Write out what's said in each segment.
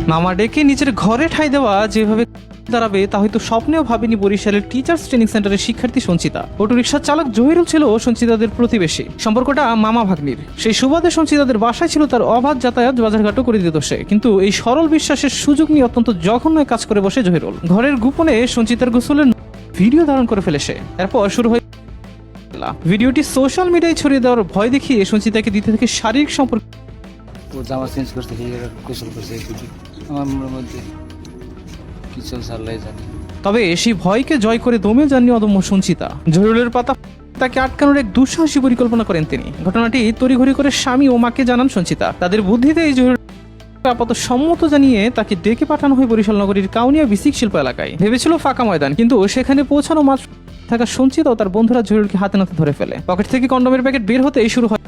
মামা ডেকে নিজের ঘরে ঠাঁই দেওয়া যেভাবে দাঁড়াবে তা হয়তো স্বপ্নেও ভাবেনি বরিশালের টিচার্স ট্রেনিং সেন্টারের শিক্ষার্থী সঞ্চিতা। অটোরিকশার চালক জহিরুল ছিল সঞ্চিতাদের প্রতিবেশী, সম্পর্কটা মামা ভাগ্নির। সেই সুবাদে সঞ্চিতাদের বাসায় ছিল তার অবাধ যাতায়াত, বাজারঘাটও করে দিত সে। কিন্তু এই সরল বিশ্বাসের সুযোগ নিয়ে অত্যন্ত জঘন্য কাজ করে বসে জহিরুল। ঘরের গোপনে সঞ্চিতার গোসলের ভিডিও ধারণ করে ফেলে সে। এরপর শুরু হয় ভিডিওটি সোশ্যাল মিডিয়ায় ছড়িয়ে দেওয়ার ভয় দেখিয়ে সঞ্চিতাকে দিতে থেকে শারীরিক সম্পর্ক জামা চেঞ্জ করতে গোসল করছে আমার মনের মধ্যে কি চলছে আল্লাহ জানে। তবে সেই ভয়কে জয় করে দমে যাননি অদম্য সঞ্চিতা। জহিরুলের পাতা তাকে আটকানোর এক দুঃসাহসী পরিকল্পনা করেন তিনি। ঘটনাটি তড়িঘড়ি করে স্বামী ও মাকে জানান সঞ্চিতা। তাদের বুদ্ধিতে এই জহিরুল আপাতত সম্মত জানিয়ে তাকে ডেকে পাঠানো হয় বরিশাল নগরীর কাউনিয়া বিসিক শিল্প এলাকায়। ভেবেছিল ফাঁকা ময়দান, কিন্তু সেখানে পৌঁছানো মাত্র থাকা সঞ্চিতা ও তার বন্ধুরা জহিরুলকে হাতে নাতে ধরে ফেলে। পকেট থেকে কন্ডোমের প্যাকেট বের হতেই শুরু হয়।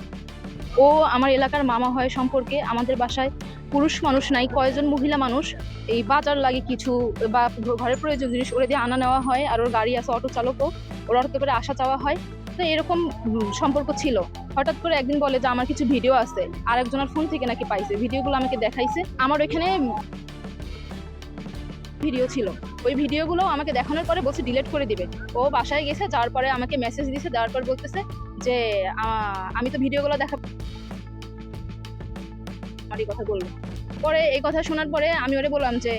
ও আমার এলাকার মামা হয় সম্পর্কে। আমাদের বাসায় পুরুষ মানুষ নাই, কয়েকজন মহিলা মানুষ। এই বাজার লাগে কিছু বা ঘরের প্রয়োজন জিনিস ওরে দিয়ে আনা নেওয়া হয়। আর ওর গাড়ি আছে, অটো চালকও, ওর অটো করে আসা চাওয়া হয়। তো এরকম সম্পর্ক ছিল। হঠাৎ করে একদিন বলে যে আমার কিছু ভিডিও আছে, আর একজনের ফোন থেকে নাকি পাইছে। ভিডিওগুলো আমাকে দেখাইছে। আমার ওইখানে ভিডিও ছিল, ওই ভিডিওগুলো আমাকে দেখানোর পরে বলছে ডিলিট করে দিবে। ও বাসায় গেছে, যাওয়ার পরে আমাকে মেসেজ দিয়েছে, দেওয়ার পর বলতেছে যে আমি তো ভিডিওগুলো দেখা এই কথা বললো। পরে এই কথা শোনার পরে আমি ওরে বললাম যে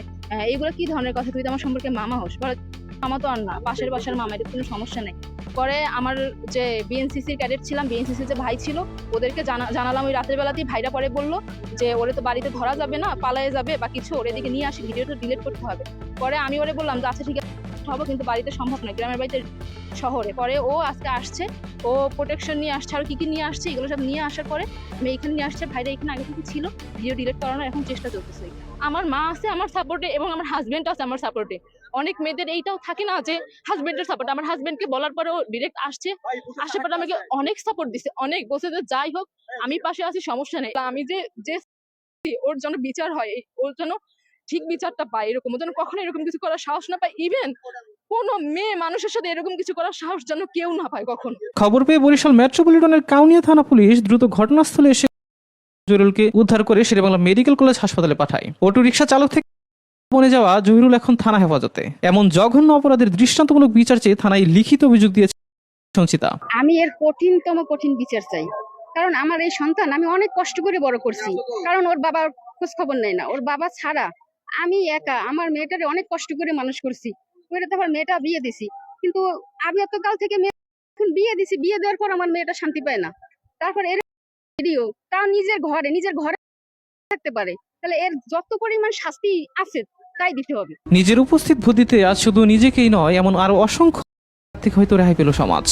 এইগুলো কি ধরনের কথা, তুই তো আমার সম্পর্কে মামা হোস। পরে মামা তো আর না, পাশের বাসার মামা, এটা কোনো সমস্যা নেই। পরে আমার যে বিএনসিসির ক্যাডেট ছিলাম, বিএনসিসির যে ভাই ছিল, ওদেরকে জানালাম ওই রাতের বেলাতেই। ভাইরা পরে বললো যে ওরে তো বাড়িতে ধরা যাবে না, পালায়ে যাবে বা কিছু, ওর এদিকে নিয়ে আসি, ভিডিওটা ডিলিট করতে হবে। পরে আমি ওরে বললাম যে আচ্ছা ঠিক আছে হবো, কিন্তু বাড়িতে সম্ভব নয়, গ্রামের বাড়িতে, শহরে। পরে ও আজকে আসছে, ও প্রোটেকশন নিয়ে আসছে, আর কি কি নিয়ে আসছে, এগুলো সব নিয়ে আসার পরে আমি এখানে নিয়ে আসছে। ভাইরা এখানে আগে থেকে ছিল, ভিডিও ডিলিট করানোর এখন চেষ্টা চলতেছে। আমার মা আছে আমার সাপোর্টে, এবং আমার হাজবেন্ড আছে আমার সাপোর্টে। অনেক মেয়েদের এইটাও থাকে না যে হাজবেন্ডের সাপোর্ট। আমার হাজবেন্ডকে বলার পরেও ডিরেক্ট আসছে, আসার পরে আমাকে অনেক সাপোর্ট দিচ্ছে, অনেক বলছে যে যাই হোক আমি পাশে আছি, সমস্যা নেই। আমি যে ওর জন্য বিচার হয়, ওর জন্য ঠিক বিচারটা পায়, এরকম যেন কখনো এরকম কিছু করার সাহস না পায়। ইভেন কোন মেয়ে মানুষের সাথে এরকম কিছু করার সাহস যেন কেউ না পায় কখনো। খবর পেয়ে বরিশাল মেট্রোপলিটনের কাউনিয়া থানা পুলিশ দ্রুত ঘটনাস্থলে এসে জহিরুলকে উদ্ধার করে শেরেবাংলা মেডিকেল কলেজ হাসপাতালে পাঠায়। অটো রিকশা চালক থেকে বনে যাওয়া জহিরুল এখন থানা হেফাজতে। এমন জঘন্য অপরাধের দৃষ্টান্তমূলক বিচার চেয়ে থানায় লিখিত অভিযোগ দিয়েছে সঞ্চিতা। আমি এর কঠিনতম কঠিন বিচার চাই, কারণ আমার এই সন্তান আমি অনেক কষ্ট করে বড় করছি। কারণ ওর বাবার খোঁজ খবর নেই না, ওর বাবা ছাড়া আমি একা আমার মেয়েটারে অনেক কষ্ট করে মানুষ করছি। ওইটা তো আমার মেয়েটা বিয়ে দিছি, কিন্তু আমি এতকাল থেকে এখন বিয়ে দিছি, বিয়ে দেওয়ার পর আমার মেয়েটা শান্তি পায় না। তারপর এর ভিডিও, তাও নিজের ঘরে থাকতে পারে, তাহলে এর যত পরিমাণ শাস্তি আছে তাই দিতে হবে। নিজের উপস্থিত বুদ্ধিতে আজ শুধু নিজেকেই নয়, এমন আরো অসংখ্য থেকে হয়তো রেহাই পেল সমাজ।